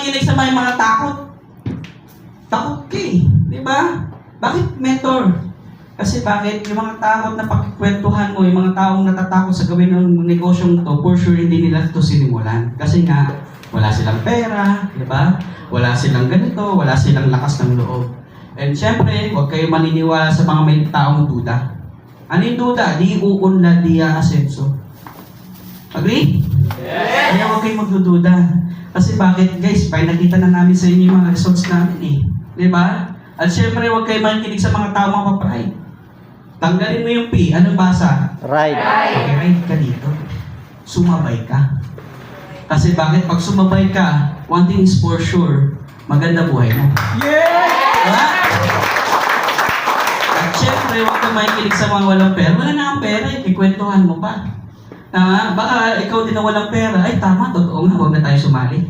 makikinig sa mga takot. Takot ka eh. Di ba? Bakit mentor? Kasi bakit? Yung mga takot na pagkikwentuhan mo, yung mga taong natatakot sa gawin ng negosyong to, for sure hindi nila ito sinimulan. Kasi nga, wala silang pera, di ba? Wala silang ganito, wala silang lakas ng loob. And syempre, huwag kayo maniniwala sa mga may taong duda. Ano yung duda? Di uunlad, di aasenso. Agree? Yes! Kaya huwag kayong magdududa. Kasi bakit, guys, nakita na namin sa inyo yung mga results namin eh. Di ba? At syempre, huwag kayo makikinig sa mga taong mapaparay. Tanggalin mo yung P. Anong basa? Right. Okay, right ka dito. Sumabay ka. Kasi bakit? Pag sumabay ka, one thing is for sure, maganda buhay mo. Yeah! Diba? At syempre, huwag kang makikinig sa mga walang pera. Wala na ang pera, ikikwentuhan mo pa. Baka ikaw din na walang pera. Ay, tama, totoo nga, huwag na tayo sumali.